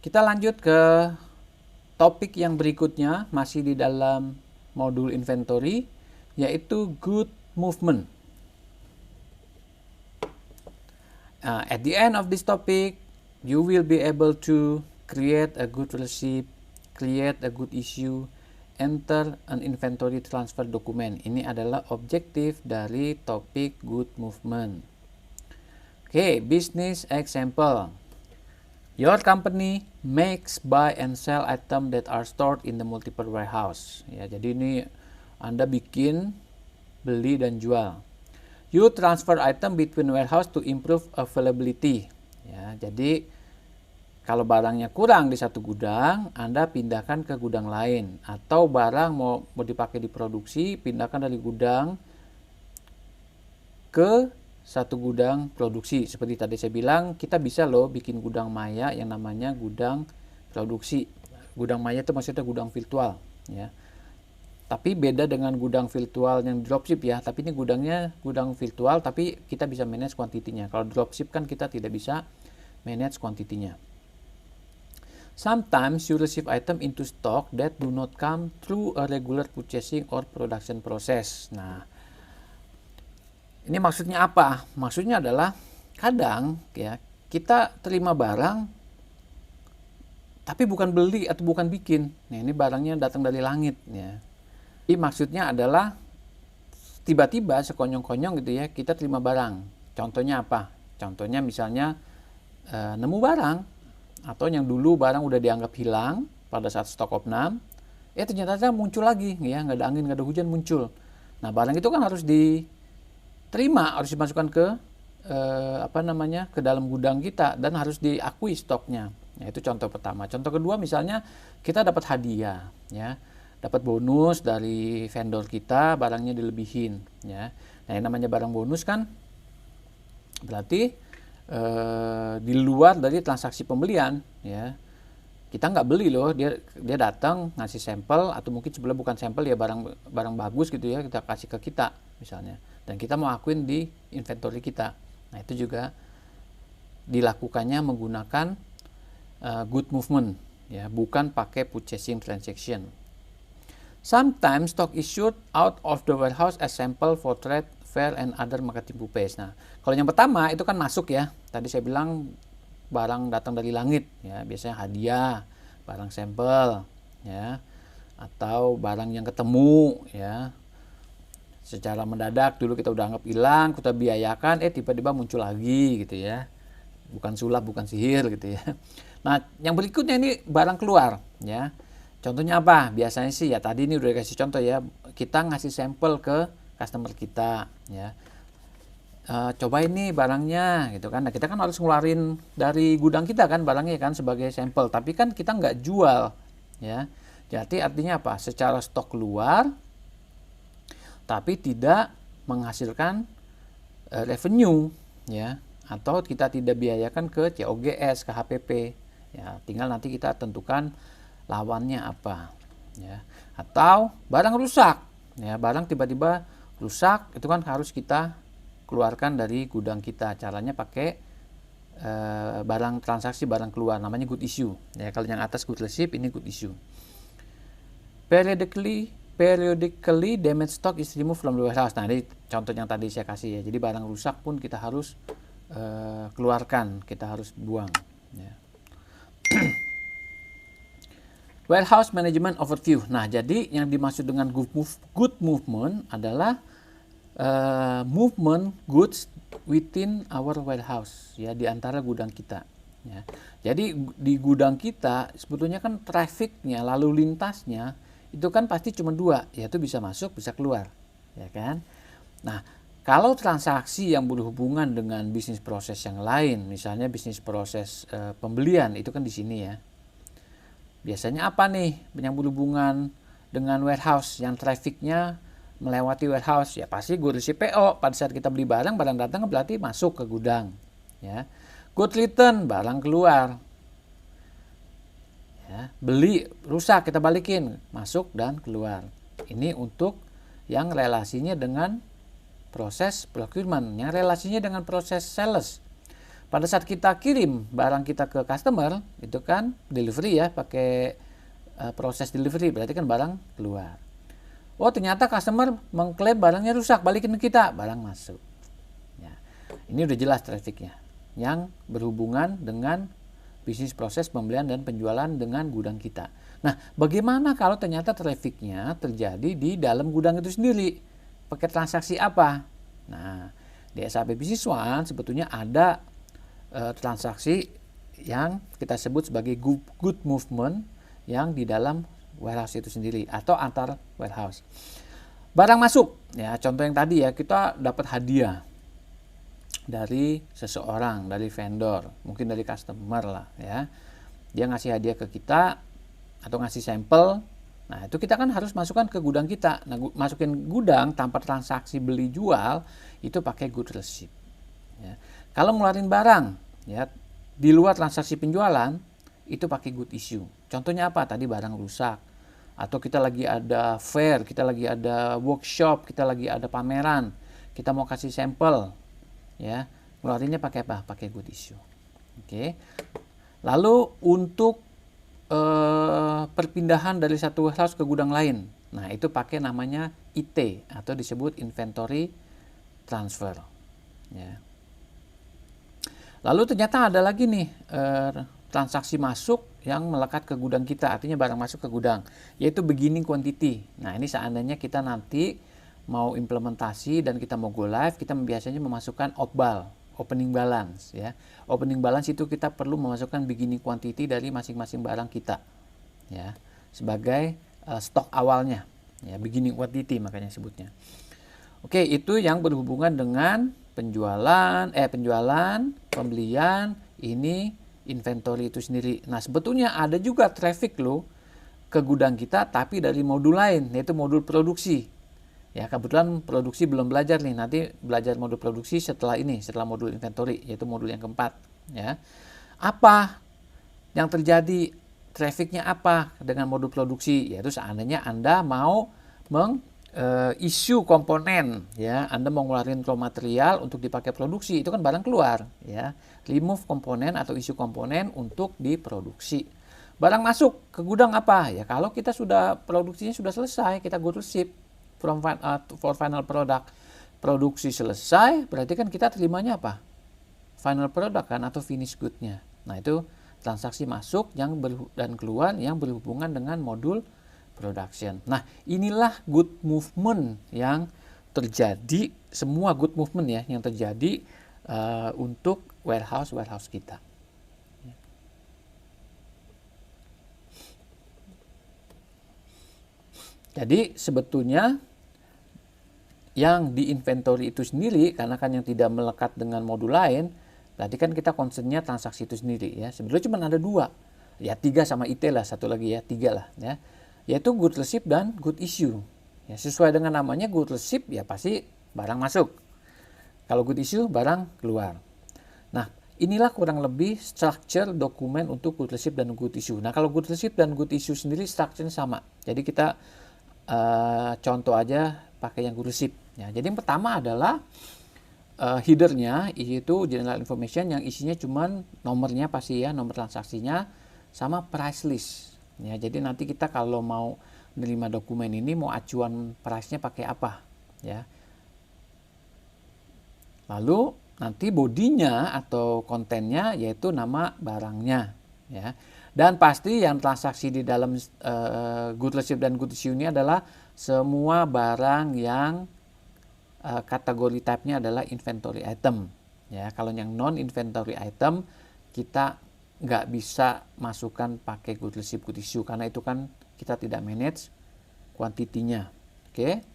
Kita lanjut ke topik yang berikutnya, masih di dalam modul inventory, yaitu good movement. At the end of this topic, you will be able to create a good receipt, create a good issue, enter an inventory transfer document. Ini adalah objektif dari topik good movement. Oke, business example. Your company makes, buy, and sell item that are stored in the multiple warehouse. Ya, jadi ini Anda bikin, beli, dan jual. You transfer item between warehouse to improve availability. Ya, jadi kalau barangnya kurang di satu gudang, Anda pindahkan ke gudang lain. Atau barang mau dipakai di produksi, pindahkan dari gudang ke satu gudang produksi. Seperti tadi saya bilang, kita bisa loh bikin gudang maya yang namanya gudang produksi. Gudang maya itu maksudnya gudang virtual, ya. Tapi beda dengan gudang virtual yang dropship ya. Tapi ini gudangnya gudang virtual, tapi kita bisa manage kuantitinya. Kalau dropship kan kita tidak bisa manage kuantitinya. Sometimes you receive item into stock that do not come through a regular purchasing or production process. Nah, ini maksudnya apa? Maksudnya adalah kadang ya kita terima barang tapi bukan beli atau bukan bikin. Nah, ini barangnya datang dari langit ya. Jadi maksudnya adalah tiba-tiba sekonyong-konyong gitu ya kita terima barang. Contohnya apa? Contohnya misalnya nemu barang atau yang dulu barang udah dianggap hilang pada saat stok opnam, ternyata muncul lagi ya, nggak ada angin nggak ada hujan muncul. Nah barang itu kan harus diterima, harus dimasukkan ke ke dalam gudang kita dan harus diakui stoknya. Nah, itu contoh pertama. Contoh kedua misalnya kita dapat hadiah ya. Dapat bonus dari vendor kita, barangnya dilebihin ya. Nah, yang namanya barang bonus kan berarti di luar dari transaksi pembelian ya. Kita nggak beli loh, dia datang ngasih sampel atau mungkin sebelum bukan sampel ya barang bagus gitu ya, kita kasih ke kita misalnya. Dan kita mau akuin di inventory kita. Nah, itu juga dilakukannya menggunakan good movement ya, bukan pakai purchasing transaction. Sometimes stock issued out of the warehouse as sample for trade fair and other marketing purpose. Nah, kalau yang pertama itu kan masuk ya. Tadi saya bilang barang datang dari langit ya, biasanya hadiah, barang sampel ya, atau barang yang ketemu ya. Secara mendadak dulu kita udah anggap hilang, kita biayakan, tiba-tiba muncul lagi gitu ya. Bukan sulap, bukan sihir gitu ya. Nah, yang berikutnya ini barang keluar ya. Contohnya apa? Biasanya sih ya tadi ini udah kasih contoh ya. Kita ngasih sampel ke customer kita ya. Cobain nih barangnya gitu kan. Nah, kita kan harus ngeluarin dari gudang kita kan barangnya kan sebagai sampel. Tapi kan kita nggak jual ya. Jadi artinya apa? Secara stok keluar tapi tidak menghasilkan revenue ya. Atau kita tidak biayakan ke COGS, ke HPP ya. Tinggal nanti kita tentukan lawannya apa ya. Atau barang rusak ya, barang tiba-tiba rusak itu kan harus kita keluarkan dari gudang kita. Caranya pakai barang transaksi barang keluar, namanya good issue ya. Kalau yang atas good receipt, ini good issue. Periodically damaged stock is removed from the warehouse. Nah, ini contoh yang tadi saya kasih ya. Jadi barang rusak pun kita harus keluarkan, kita harus buang ya. Warehouse management overview. Nah, jadi yang dimaksud dengan good movement adalah movement goods within our warehouse ya, di antara gudang kita ya. Jadi di gudang kita sebetulnya kan trafficnya, lalu lintasnya itu kan pasti cuma dua, yaitu bisa masuk bisa keluar ya kan. Nah, kalau transaksi yang berhubungan dengan bisnis proses yang lain, misalnya bisnis proses pembelian, itu kan di sini ya. Biasanya apa nih yang berhubungan dengan warehouse yang trafficnya melewati warehouse? Ya pasti good receipt PO. Pada saat kita beli barang datang berarti masuk ke gudang ya. Good return, barang keluar ya. Beli rusak kita balikin, masuk dan keluar. Ini untuk yang relasinya dengan proses procurement, yang relasinya dengan proses sales. pada saat kita kirim barang kita ke customer, itu kan delivery ya, pakai proses delivery, berarti kan barang keluar. Oh ternyata customer mengklaim barangnya rusak, balikin ke kita, barang masuk. Ya, ini udah jelas trafficnya, yang berhubungan dengan bisnis proses pembelian dan penjualan dengan gudang kita. Nah, bagaimana kalau ternyata trafficnya terjadi di dalam gudang itu sendiri? Pakai transaksi apa? Nah, di SAP Business One sebetulnya ada transaksi yang kita sebut sebagai good movement yang di dalam warehouse itu sendiri atau antar warehouse. Barang masuk, ya contoh yang tadi ya, kita dapat hadiah dari seseorang, dari vendor, mungkin dari customer lah ya. Dia ngasih hadiah ke kita atau ngasih sampel. Nah, itu kita kan harus masukkan ke gudang kita. Nah, masukin gudang tanpa transaksi beli jual itu pakai good receipt. Ya. Kalau ngeluarin barang ya di luar transaksi penjualan itu pakai good issue. Contohnya apa? Tadi barang rusak atau kita lagi ada fair, kita lagi ada workshop, kita lagi ada pameran, kita mau kasih sampel. Ya, ngeluarinnya pakai apa? Pakai good issue. Oke. Lalu untuk perpindahan dari satu warehouse ke gudang lain, nah itu pakai namanya IT atau disebut inventory transfer. Ya. Lalu ternyata ada lagi nih transaksi masuk yang melekat ke gudang kita, artinya barang masuk ke gudang, yaitu beginning quantity. Nah ini seandainya kita nanti mau implementasi dan kita mau go live, kita biasanya memasukkan OPBAL, opening balance ya. Opening balance itu kita perlu memasukkan beginning quantity dari masing-masing barang kita ya, sebagai stok awalnya ya, beginning quantity makanya sebutnya. Oke, itu yang berhubungan dengan penjualan, pembelian, ini inventory itu sendiri. Nah, sebetulnya ada juga traffic loh ke gudang kita tapi dari modul lain, yaitu modul produksi. Ya, kebetulan produksi belum belajar nih, nanti belajar modul produksi setelah ini, setelah modul inventory, yaitu modul yang keempat. Ya. Apa yang terjadi, trafficnya apa dengan modul produksi? Yaitu seandainya Anda mau isu komponen, ya, Anda mau ngeluarin raw material untuk dipakai produksi, itu kan barang keluar, ya. Remove komponen atau isu komponen untuk diproduksi. Barang masuk ke gudang apa? Ya, kalau kita sudah produksinya sudah selesai, kita go to ship for final product. Produksi selesai, berarti kan kita terimanya apa? Final product kan, atau finish good-nya. Nah, itu transaksi masuk dan keluar yang berhubungan dengan modul production. Nah, inilah good movement yang terjadi, semua good movement ya yang terjadi untuk warehouse kita. Jadi sebetulnya yang di inventory itu sendiri, karena kan yang tidak melekat dengan modul lain, berarti kan kita concernnya transaksi itu sendiri ya. Sebetulnya cuma ada dua, ya 3 sama IT lah, satu lagi ya, 3 lah ya, yaitu good receipt dan good issue. Ya, sesuai dengan namanya good receipt ya pasti barang masuk. Kalau good issue barang keluar. Nah, inilah kurang lebih structure dokumen untuk good receipt dan good issue. Nah, kalau good receipt dan good issue sendiri structure-nya sama. Jadi kita contoh aja pakai yang good receipt. Ya, jadi yang pertama adalah header-nya itu general information yang isinya cuman nomornya pasti ya, nomor transaksinya sama price list. Ya, jadi nanti kita kalau mau menerima dokumen ini mau acuan price-nya pakai apa ya. Lalu nanti bodinya atau kontennya yaitu nama barangnya ya. Dan pasti yang transaksi di dalam good receipt dan good issue ini adalah semua barang yang kategori type-nya adalah inventory item. Ya, kalau yang non inventory item kita nggak bisa masukkan pakai good receipt, good issue karena itu kan kita tidak manage kuantitinya. Oke.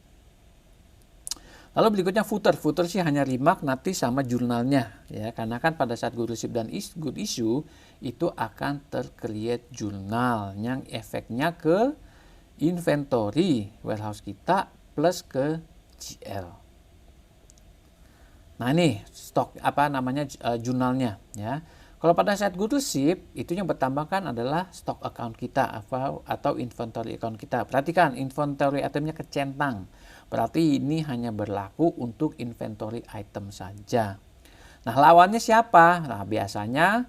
Lalu berikutnya footer. Footer sih hanya remark nanti sama jurnalnya ya, karena kan pada saat good receipt dan good issue itu akan tercreate jurnal yang efeknya ke inventory warehouse kita plus ke GL. Nah, ini stok apa namanya jurnalnya ya. Kalau pada saat good receipt itu yang bertambahkan adalah stock account kita atau inventory account kita. Perhatikan inventory itemnya kecentang. Berarti ini hanya berlaku untuk inventory item saja. Nah, lawannya siapa? Nah, biasanya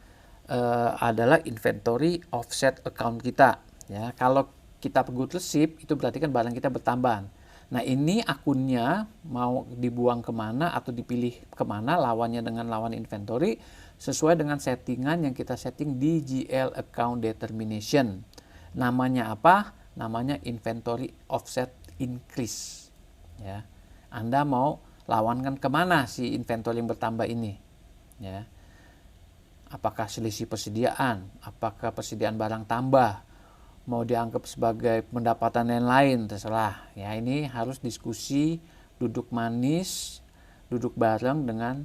adalah inventory offset account kita. Ya, kalau kita good receipt itu berarti kan barang kita bertambah. Nah, ini akunnya mau dibuang kemana atau dipilih kemana lawannya dengan lawan inventory sesuai dengan settingan yang kita setting di GL account determination. Namanya apa? Namanya inventory offset increase. Ya, Anda mau lawankan kemana si inventory yang bertambah ini? Ya, apakah selisih persediaan? Apakah persediaan barang tambah? Mau dianggap sebagai pendapatan yang lain, terserah. Ya, ini harus diskusi, duduk manis, duduk bareng dengan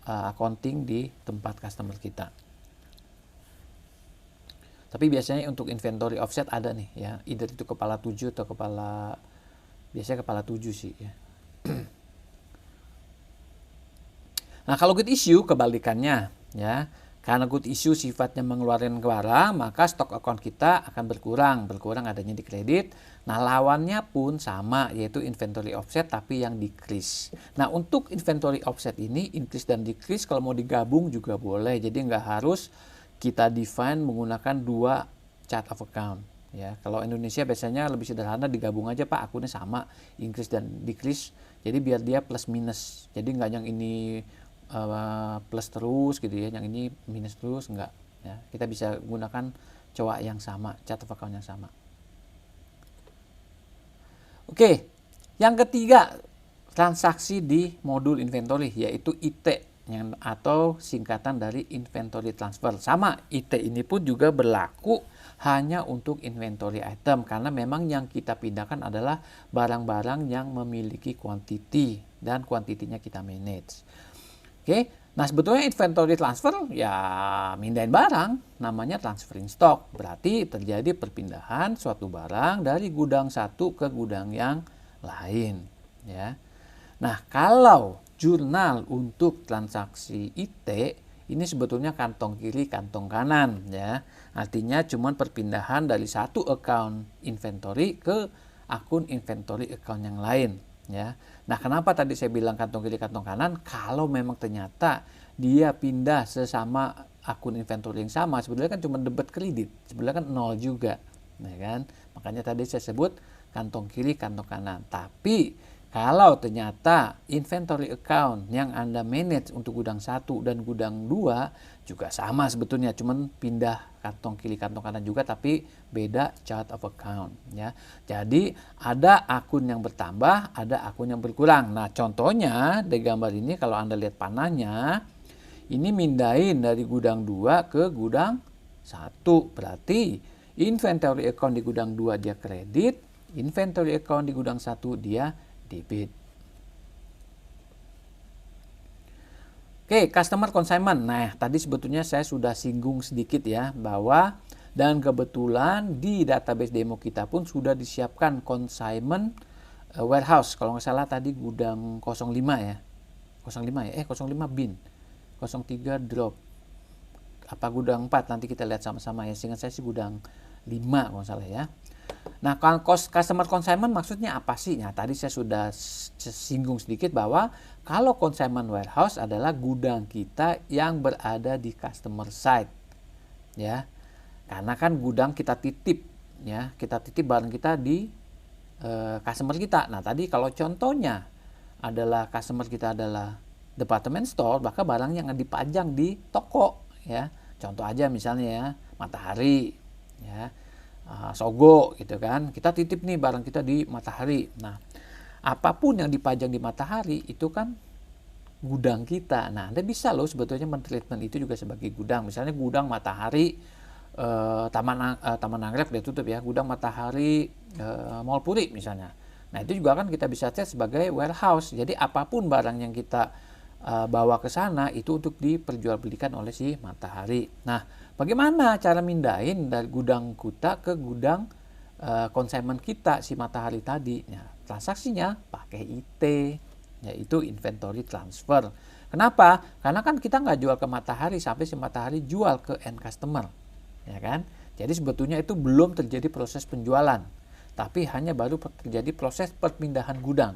accounting di tempat customer kita. Tapi biasanya untuk inventory offset ada nih ya, either itu kepala 7 atau biasanya kepala 7 sih ya. Nah, kalau good issue kebalikannya ya. Karena good issue sifatnya mengeluarkan barang, maka stok account kita akan berkurang adanya di kredit. Nah, lawannya pun sama, yaitu inventory offset tapi yang decrease. Nah, untuk inventory offset ini, increase dan decrease kalau mau digabung juga boleh. Jadi nggak harus kita define menggunakan dua chart of account. Ya, kalau Indonesia biasanya lebih sederhana, digabung aja Pak, akunnya sama, increase dan decrease. Jadi biar dia plus minus. Jadi nggak yang ini plus terus gitu ya, yang ini minus terus, enggak ya. Kita bisa gunakan coak yang sama, chart of account yang sama. Oke, yang ketiga transaksi di modul inventory yaitu IT atau singkatan dari inventory transfer. Sama, IT ini pun juga berlaku hanya untuk inventory item karena memang yang kita pindahkan adalah barang-barang yang memiliki quantity dan kuantitinya kita manage. Oke, nah sebetulnya inventory transfer ya mindahin barang, namanya transferring stock. Berarti terjadi perpindahan suatu barang dari gudang satu ke gudang yang lain. Ya. Nah, kalau jurnal untuk transaksi IT ini sebetulnya kantong kiri, kantong kanan. Ya. Artinya cuma perpindahan dari satu account inventory ke akun inventory account yang lain. Ya. Nah, kenapa tadi saya bilang kantong kiri kantong kanan? Kalau memang ternyata dia pindah sesama akun inventory yang sama, sebenarnya kan cuma debit kredit, sebenarnya kan nol juga, ya kan? Makanya tadi saya sebut kantong kiri kantong kanan. Tapi kalau ternyata inventory account yang Anda manage untuk gudang 1 dan gudang 2 juga sama sebetulnya, cuman pindah kantong kiri kantong kanan juga tapi beda chart of account ya. Jadi ada akun yang bertambah, ada akun yang berkurang. Nah, contohnya di gambar ini kalau Anda lihat panahnya, ini mindahin dari gudang 2 ke gudang 1. Berarti inventory account di gudang 2 dia kredit, inventory account di gudang 1 dia debit. Oke, customer consignment. Nah, tadi sebetulnya saya sudah singgung sedikit ya bahwa dan kebetulan di database demo kita pun sudah disiapkan consignment warehouse. Kalau nggak salah tadi gudang 05 ya. 05 ya. 05 bin. 03 drop. Apa gudang 4 nanti kita lihat sama-sama ya. Seingat saya sih gudang 5 kalau nggak salah ya. Nah, customer consignment maksudnya apa sih? Nah, tadi saya sudah singgung sedikit bahwa kalau consignment warehouse adalah gudang kita yang berada di customer side. Ya. Karena kan gudang kita titip ya, kita titip barang kita di customer kita. Nah, tadi kalau contohnya adalah customer kita adalah department store, maka barang yang dipajang di toko ya. Contoh aja misalnya ya, Matahari ya. Sogo gitu kan, kita titip nih barang kita di Matahari. Nah, apapun yang dipajang di Matahari itu kan gudang kita. Nah, Anda bisa loh sebetulnya mentreatment itu juga sebagai gudang. Misalnya gudang Matahari Taman Anggrek udah tutup ya, gudang Matahari Mall Puri misalnya. Nah, itu juga kan kita bisa set sebagai warehouse. Jadi apapun barang yang kita bawa ke sana itu untuk diperjualbelikan oleh si Matahari. Nah, bagaimana cara mindahin dari gudang kita ke gudang consignment kita si Matahari tadi? Ya, transaksinya pakai IT, yaitu inventory transfer. Kenapa? Karena kan kita nggak jual ke Matahari sampai si Matahari jual ke end customer, ya kan? Jadi sebetulnya itu belum terjadi proses penjualan, tapi hanya baru terjadi proses perpindahan gudang.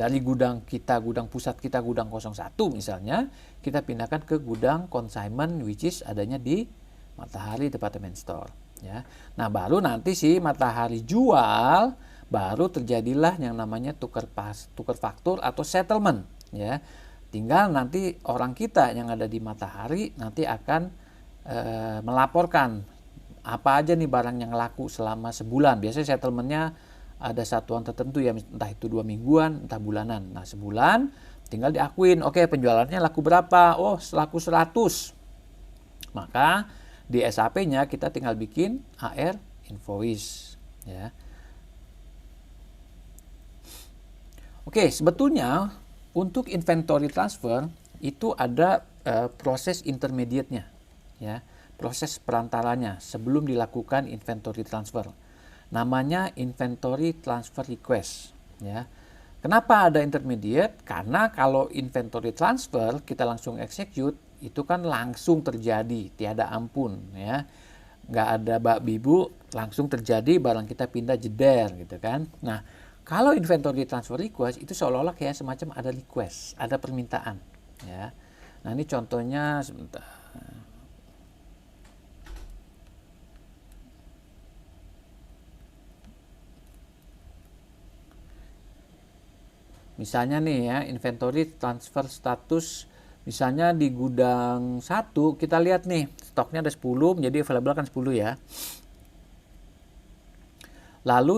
Dari gudang kita, gudang pusat kita, gudang 01 misalnya, kita pindahkan ke gudang consignment which is adanya di Matahari Department Store. Ya. Nah baru nanti si Matahari jual, baru terjadilah yang namanya tukar faktur atau settlement. Ya. Tinggal nanti orang kita yang ada di Matahari nanti akan melaporkan apa aja nih barang yang laku selama sebulan. Biasanya settlementnya ada satuan tertentu ya, entah itu 2 mingguan, entah bulanan. Nah sebulan tinggal diakuin, oke penjualannya laku berapa? Oh laku 100. Maka di SAP-nya kita tinggal bikin AR invoice. Ya. Oke, sebetulnya untuk inventory transfer itu ada proses intermediate-nya. Ya, proses perantaranya sebelum dilakukan inventory transfer. Namanya inventory transfer request. Ya. Kenapa ada intermediate? Karena kalau inventory transfer kita langsung execute, itu kan langsung terjadi, tiada ampun. Ya. Nggak ada bak bibu, langsung terjadi, barang kita pindah jeder gitu kan. Nah, kalau inventory transfer request itu seolah-olah kayak semacam ada request, ada permintaan. Ya. Nah ini contohnya sebentar. Misalnya nih ya, inventory transfer status, misalnya di gudang 1, kita lihat nih, stoknya ada 10, menjadi available kan 10 ya. Lalu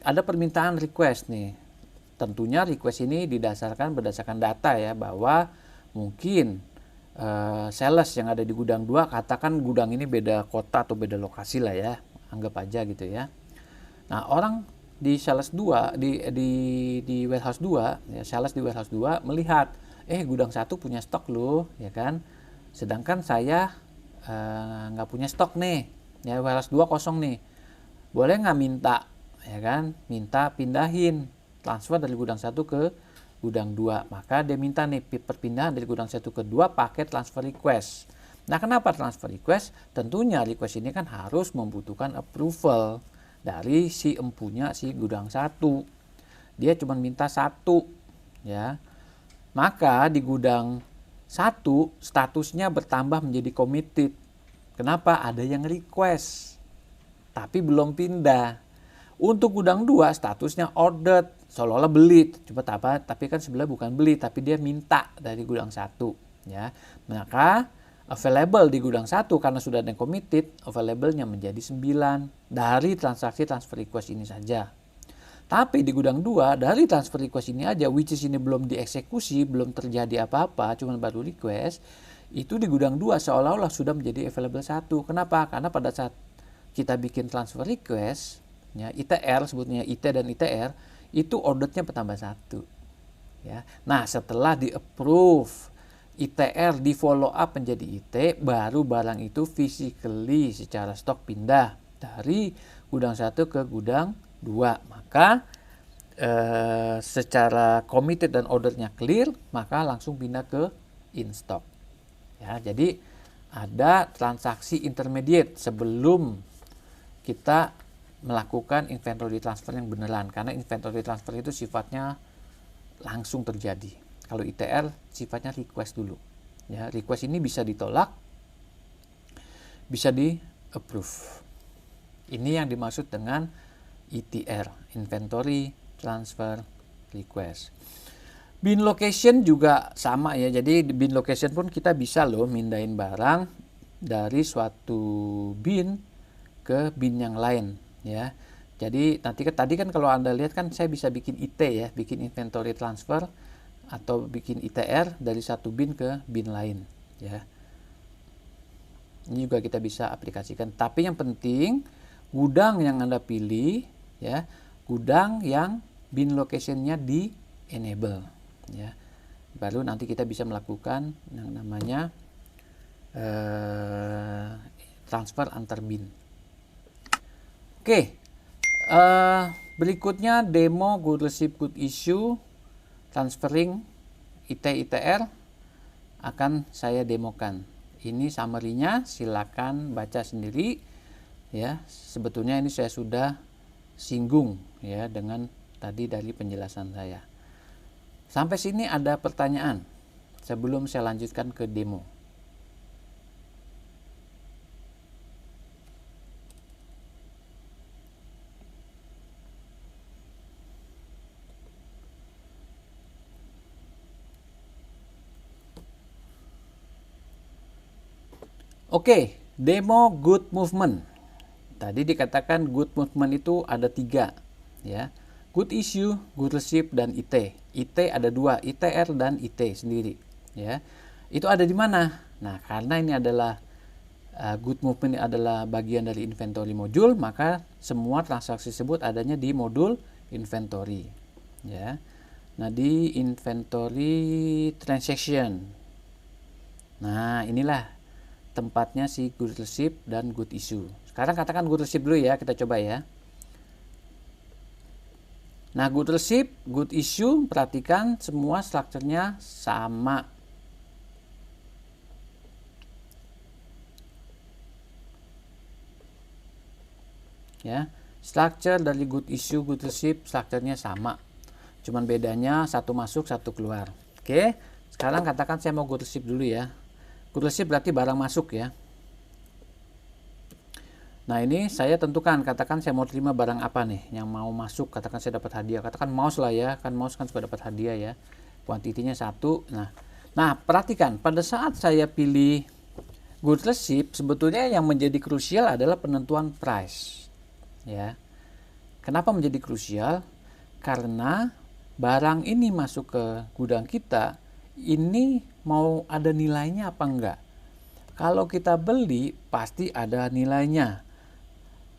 ada permintaan request nih. Tentunya request ini berdasarkan data ya, bahwa mungkin sales yang ada di gudang 2, katakan gudang ini beda kota atau beda lokasi lah ya, anggap aja gitu ya. Nah orang di sales 2 di warehouse 2 ya, sales di warehouse 2 melihat gudang 1 punya stok loh ya kan, sedangkan saya nggak punya stok nih ya, warehouse 2 kosong nih, boleh nggak minta ya kan, minta pindahin transfer dari gudang 1 ke gudang 2. Maka dia minta nih perpindahan dari gudang 1 ke 2 pakai transfer request. Nah kenapa transfer request? Tentunya request ini kan harus membutuhkan approval dari si empunya si gudang 1. Dia cuma minta 1 ya. Maka di gudang 1 statusnya bertambah menjadi committed. Kenapa? Ada yang request tapi belum pindah. Untuk gudang 2 statusnya ordered, seolah-olah beli, tapi kan sebenarnya bukan beli, tapi dia minta dari gudang 1 ya. Maka available di gudang 1 karena sudah ada yang committed, available-nya menjadi 9 dari transaksi transfer request ini saja. Tapi di gudang 2 dari transfer request ini aja, which is ini belum dieksekusi, belum terjadi apa-apa, cuma baru request, itu di gudang 2 seolah-olah sudah menjadi available 1. Kenapa? Karena pada saat kita bikin transfer request ya, ITR sebutnya IT dan ITR itu ordernya bertambah 1 ya. Nah setelah di approve ITR di follow up menjadi IT, baru barang itu physically secara stok pindah dari gudang 1 ke gudang 2. Maka secara committed dan ordernya clear, maka langsung pindah ke in stock ya. Jadi ada transaksi intermediate sebelum kita melakukan inventory transfer yang beneran, karena inventory transfer itu sifatnya langsung terjadi. Kalau ITR sifatnya request dulu ya. Request ini bisa ditolak, bisa di approve. Ini yang dimaksud dengan ITR, inventory transfer request. Bin location juga sama ya. Jadi di bin location pun kita bisa loh mindahin barang dari suatu bin ke bin yang lain ya. Jadi tadi kan kalau Anda lihat kan saya bisa bikin IT ya, bikin inventory transfer atau bikin ITR dari satu bin ke bin lain ya. Ini juga kita bisa aplikasikan. Tapi yang penting gudang yang Anda pilih ya, gudang yang bin location-nya di enable ya. Baru nanti kita bisa melakukan yang namanya transfer antar bin. Oke, berikutnya demo good receipt good issue transferring ITR akan saya demokan. Ini summary-nya, silakan baca sendiri ya. Sebetulnya ini saya sudah singgung ya dengan tadi dari penjelasan saya. Sampai sini ada pertanyaan sebelum saya lanjutkan ke demo. Oke, demo good movement. Tadi dikatakan good movement itu ada 3, ya. Good issue, good receipt, dan IT. IT ada 2, ITR dan IT sendiri, ya. Itu ada di mana? Nah, karena ini adalah good movement adalah bagian dari inventory module, maka semua transaksi tersebut adanya di modul inventory, ya. Nah, di inventory transaction. Nah, inilah tempatnya si good receipt dan good issue. Sekarang katakan good receipt dulu ya, kita coba ya. Nah, good receipt, good issue, perhatikan semua strukturnya sama. Ya, structure dari good issue, good receipt, strukturnya sama. Cuman bedanya satu masuk, satu keluar. Oke, sekarang katakan saya mau good receipt dulu ya. Good receipt berarti barang masuk ya. Nah, ini saya tentukan, katakan saya mau terima barang apa nih yang mau masuk, katakan saya dapat hadiah, katakan mouse lah ya, kan mouse kan suka dapat hadiah ya. Kuantitinya 1. Nah, perhatikan pada saat saya pilih good receipt, sebetulnya yang menjadi krusial adalah penentuan price. Ya. Kenapa menjadi krusial? Karena barang ini masuk ke gudang kita, ini mau ada nilainya apa enggak? Kalau kita beli pasti ada nilainya.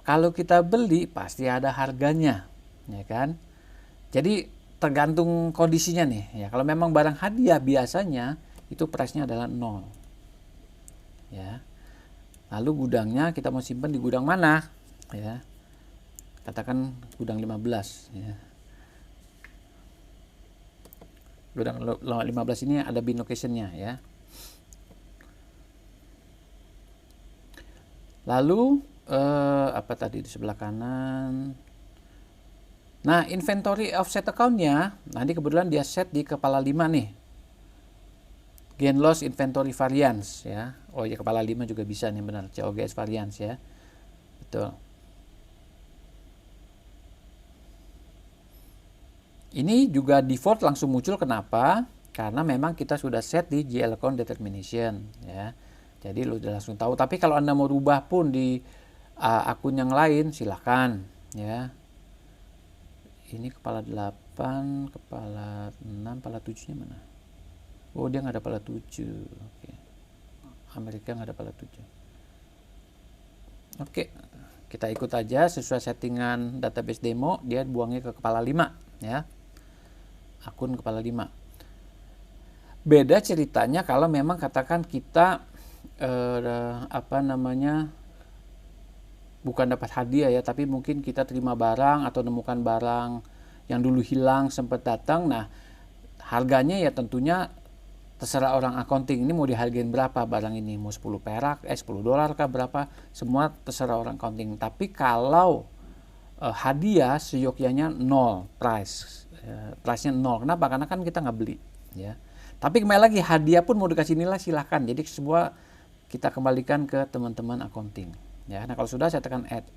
Kalau kita beli pasti ada harganya, ya kan? Jadi tergantung kondisinya nih. Ya, kalau memang barang hadiah biasanya itu price-nya adalah 0. Ya. Lalu gudangnya kita mau simpan di gudang mana? Ya. Katakan gudang 15, ya. Gudang 15 ini ada bin location-nya ya. Lalu apa tadi di sebelah kanan? Nah, inventory offset account-nya nanti kebetulan dia set di kepala 5 nih. Gain loss inventory variance ya. Oh ya, kepala 5 juga bisa nih, benar. COGS variance ya. Betul. Ini juga default langsung muncul, kenapa? Karena memang kita sudah set di GL account determination ya. Jadi lu udah langsung tahu. Tapi kalau Anda mau rubah pun di akun yang lain silahkan ya. Ini kepala 8, kepala 6, kepala 7 nya mana? Oh, dia nggak ada kepala 7. Oke. Amerika nggak ada kepala 7. Oke, kita ikut aja sesuai settingan database demo, dia buangnya ke kepala 5 ya. Akun kepala 5. Beda ceritanya kalau memang katakan kita bukan dapat hadiah ya, tapi mungkin kita terima barang atau nemukan barang yang dulu hilang sempat datang. Nah, harganya ya tentunya terserah orang accounting, ini mau dihargain berapa barang ini, mau 10 perak, 10 dolar kah berapa, semua terserah orang accounting. Tapi kalau hadiah seyogyanya 0 price-nya 0. Kenapa? Karena kan kita nggak beli ya. Tapi kembali lagi, hadiah pun mau dikasih nilai silahkan. Jadi semua kita kembalikan ke teman-teman accounting ya. Nah, kalau sudah saya tekan add.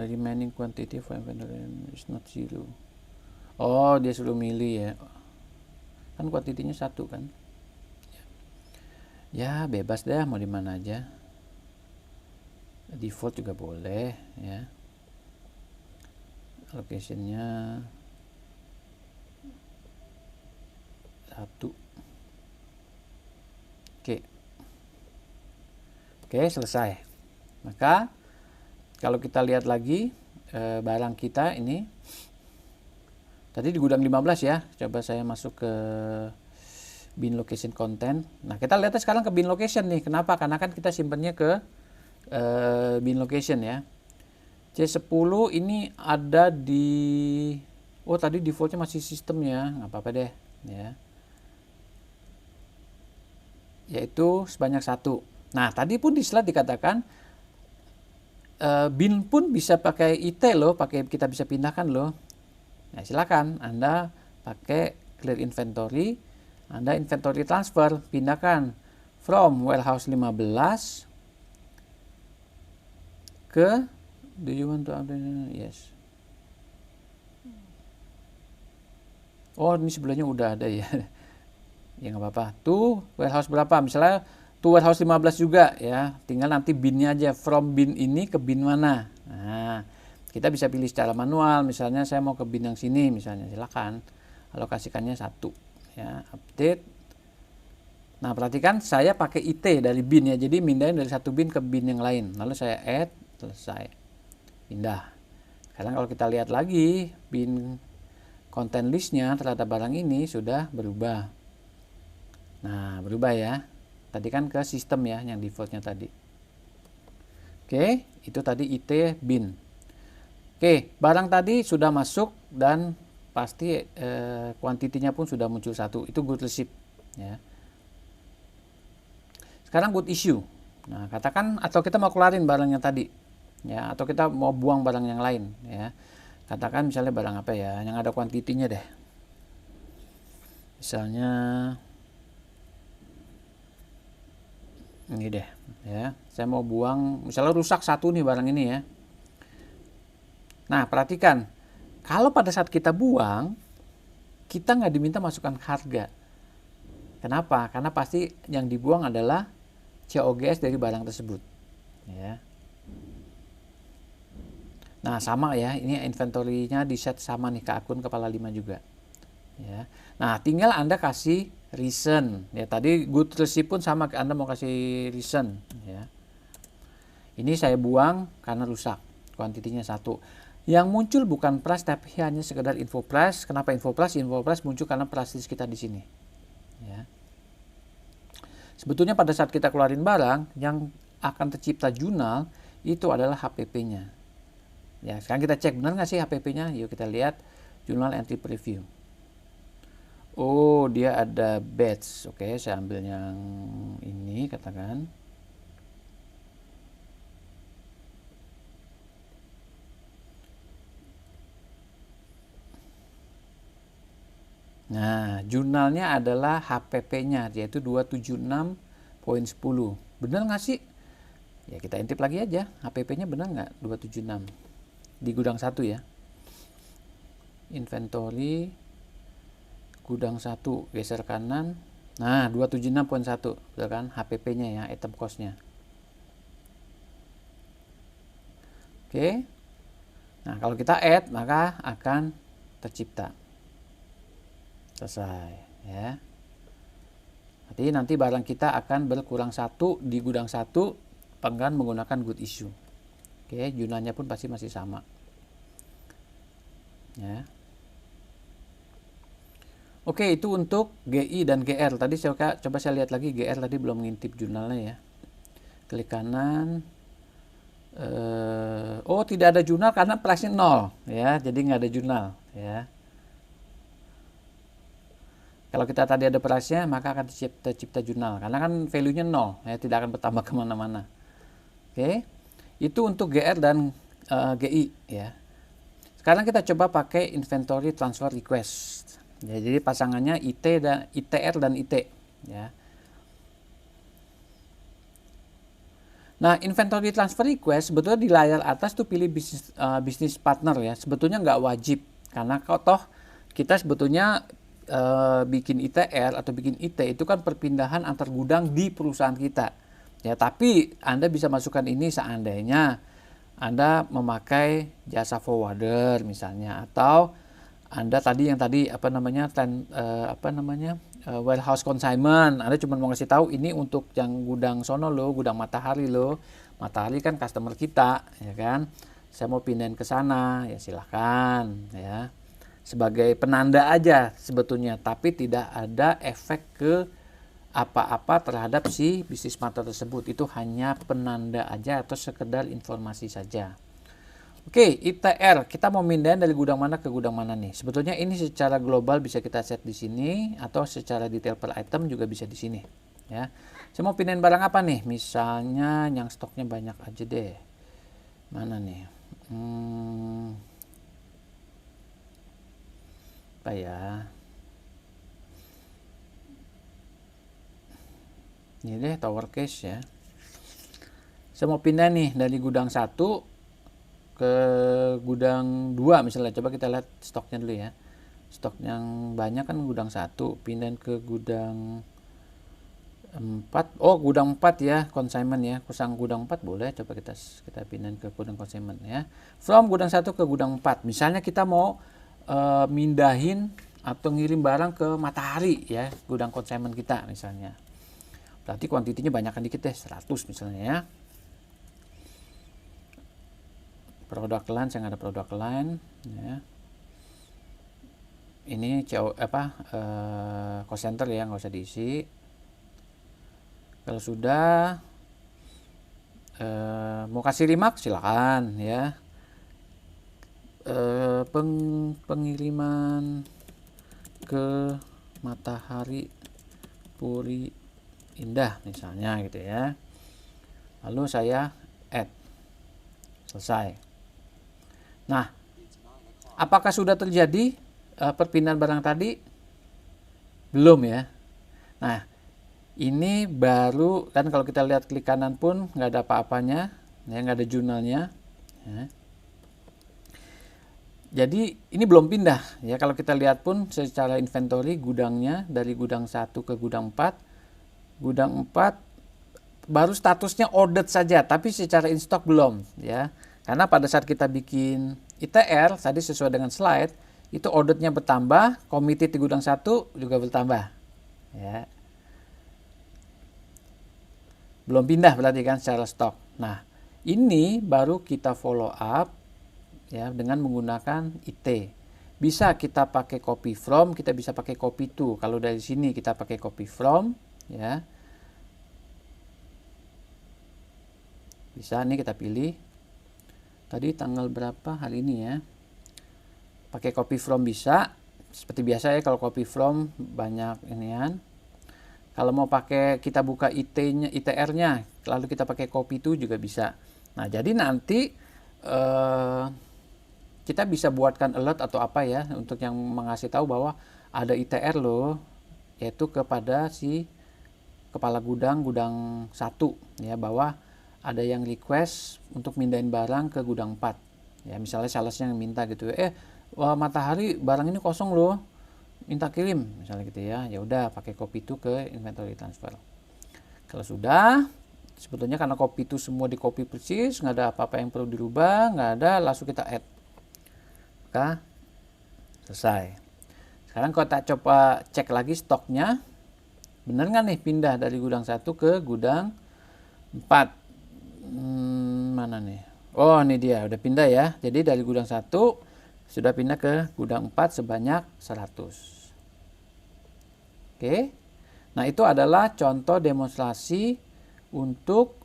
Remaining quantity for inventory is not zero. Oh, dia suruh milih ya. Kan kuantitinya 1 kan. Ya, bebas deh mau di mana aja. Default juga boleh ya. Location-nya 1. Oke, selesai. Maka kalau kita lihat lagi barang kita ini tadi di gudang 15 ya. Coba saya masuk ke bin location content. Nah, kita lihat sekarang ke bin location nih. Kenapa? Karena kan kita simpannya ke bin location ya. C10 ini ada di, oh tadi defaultnya masih sistem ya, nggak apa-apa deh ya. Yaitu sebanyak 1. Nah, tadi pun di slide dikatakan bin pun bisa pakai IT loh, kita bisa pindahkan loh. Nah, silakan Anda pakai clear inventory, Anda inventory transfer, pindahkan from warehouse 15 ke do you want to update? Yes. Oh, ini sebelumnya udah ada ya. Ya nggak apa-apa. Tuh warehouse berapa? Misalnya tuh warehouse 15 juga ya. Tinggal nanti binnya aja, from bin ini ke bin mana. Nah, kita bisa pilih secara manual, misalnya saya mau ke bin yang sini, misalnya silakan alokasikannya 1 ya, update. Nah, perhatikan saya pakai IT dari bin ya, jadi mindahin dari satu bin ke bin yang lain, lalu saya add, selesai, pindah. Sekarang kalau kita lihat lagi bin content listnya terhadap barang ini sudah berubah. Nah, berubah ya, tadi kan ke sistem ya yang defaultnya tadi. Oke, itu tadi IT bin. Oke, barang tadi sudah masuk dan pasti kuantitinya pun sudah muncul 1. Itu good receipt ya. Sekarang good issue. Nah, katakan atau kita mau keluarin barangnya tadi ya, atau kita mau buang barang yang lain ya. Katakan misalnya barang apa ya yang ada kuantitinya deh. Misalnya ini deh ya. Saya mau buang, misalnya rusak 1 nih barang ini ya. Nah, perhatikan, kalau pada saat kita buang, kita nggak diminta masukkan harga. Kenapa? Karena pasti yang dibuang adalah COGS dari barang tersebut. Ya. Nah, sama ya, ini inventory-nya di set sama nih ke akun kepala 5 juga. Ya. Nah, tinggal Anda kasih reason. Ya, tadi good receipt pun sama, Anda mau kasih reason. Ya. Ini saya buang karena rusak, kuantitinya 1. Yang muncul bukan price tapi hanya sekedar info price. Kenapa info price? Info price muncul karena price list kita di sini. Ya. Sebetulnya pada saat kita keluarin barang yang akan tercipta jurnal itu adalah HPP-nya. Ya, sekarang kita cek benar nggak sih HPP-nya? Yuk kita lihat jurnal entry preview. Oh, dia ada batch. Oke, saya ambil yang ini katakan. Nah, jurnalnya adalah HPP-nya, yaitu 276.10. Benar nggak sih? Ya, kita intip lagi aja. HPP-nya benar nggak? 276. Di gudang 1 ya. Inventory. Gudang 1. Geser kanan. Nah, 276.1. Betul kan? HPP-nya ya, item cost-nya. Oke. Nah, kalau kita add, maka akan tercipta. Selesai ya. Nanti barang kita akan berkurang 1 di gudang 1 dengan menggunakan good issue. Oke, jurnalnya pun pasti masih sama. Ya. Oke, itu untuk GI dan GR. Tadi coba saya lihat lagi GR tadi belum ngintip jurnalnya ya. Klik kanan. Oh, tidak ada jurnal karena price-nya 0 ya. Jadi nggak ada jurnal ya. Kalau kita tadi ada price-nya, maka akan tercipta jurnal. Karena kan value-nya 0, ya, tidak akan bertambah kemana-mana. Oke, itu untuk GR dan GI. Ya. Sekarang kita coba pakai inventory transfer request. Ya, jadi pasangannya ITR dan IT. Ya. Nah, inventory transfer request sebetulnya di layar atas tuh pilih bisnis partner ya. Sebetulnya nggak wajib. Karena toh kita sebetulnya bikin ITR atau bikin IT itu kan perpindahan antar gudang di perusahaan kita ya, tapi Anda bisa masukkan ini seandainya Anda memakai jasa forwarder misalnya, atau Anda warehouse consignment. Anda cuma mau ngasih tahu ini untuk yang gudang sono loh, gudang Matahari loh. Matahari kan customer kita ya kan, saya mau pindahin ke sana ya silahkan ya, sebagai penanda aja sebetulnya, tapi tidak ada efek ke apa-apa terhadap si bisnis partner tersebut. Itu hanya penanda aja atau sekedar informasi saja. Oke, ITR kita mau mindahin dari gudang mana ke gudang mana nih? Sebetulnya ini secara global bisa kita set di sini atau secara detail per item juga bisa di sini ya. Saya mau pindahin barang apa nih? Misalnya yang stoknya banyak aja deh. Mana nih? Apa ya? Ini deh tower case ya. Saya mau pindah nih dari gudang 1 ke gudang 2 misalnya. Coba kita lihat stoknya dulu ya. Stok yang banyak kan gudang 1, pindahin ke gudang 4. Oh, gudang 4 ya, consignment ya. Kusang gudang 4 boleh. Coba kita pindahin ke gudang consignment ya. From gudang 1 ke gudang 4. Misalnya kita mau mindahin atau ngirim barang ke Matahari ya, gudang consignment kita misalnya. Berarti kuantitinya banyakkan dikit deh, 100 misalnya ya. Product line, saya nggak ada product line ya. Ini cost center ya, nggak usah diisi. Kalau sudah mau kasih remark silakan ya. Pengiriman ke Matahari Puri Indah misalnya gitu ya. Lalu saya add, selesai. Nah, apakah sudah terjadi perpindahan barang tadi? Belum ya. Nah, ini baru kan, kalau kita lihat klik kanan pun nggak ada apa-apanya ya, nggak ada jurnalnya ya. Jadi ini belum pindah ya. Kalau kita lihat pun secara inventory gudangnya dari gudang 1 ke gudang 4. Gudang 4 baru statusnya ordered saja, tapi secara in stock belum ya. Karena pada saat kita bikin ITR tadi sesuai dengan slide, itu orderednya bertambah, committed di gudang 1 juga bertambah ya. Belum pindah berarti kan secara stok. Nah, ini baru kita follow up ya dengan menggunakan IT. Bisa kita pakai copy from, kita bisa pakai copy to. Kalau dari sini kita pakai copy from ya. Bisa nih kita pilih. Tadi tanggal berapa hari ini ya. Pakai copy from bisa. Seperti biasa ya, kalau copy from banyak inian. Kalau mau pakai kita buka IT-nya, ITR-nya, lalu kita pakai copy to juga bisa. Nah, jadi nanti kita bisa buatkan alert atau apa ya untuk yang mengasih tahu bahwa ada ITR loh, yaitu kepada si kepala gudang 1 ya, bahwa ada yang request untuk mindahin barang ke gudang 4 ya. Misalnya salesnya yang minta gitu, Matahari barang ini kosong loh, minta kirim misalnya gitu ya. Ya udah pakai copy to ke inventory transfer. Kalau sudah, sebetulnya karena copy to semua di copy persis, nggak ada apa-apa yang perlu dirubah, nggak ada, langsung kita add. Maka selesai. Sekarang kita coba cek lagi stoknya. Bener nggak nih pindah dari gudang 1 ke gudang 4? Mana nih? Oh, ini dia udah pindah ya. Jadi dari gudang 1 sudah pindah ke gudang 4 sebanyak 100. Oke. Nah, itu adalah contoh demonstrasi untuk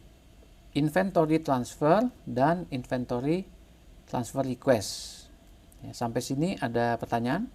inventory transfer dan inventory transfer request. Ya, sampai sini ada pertanyaan?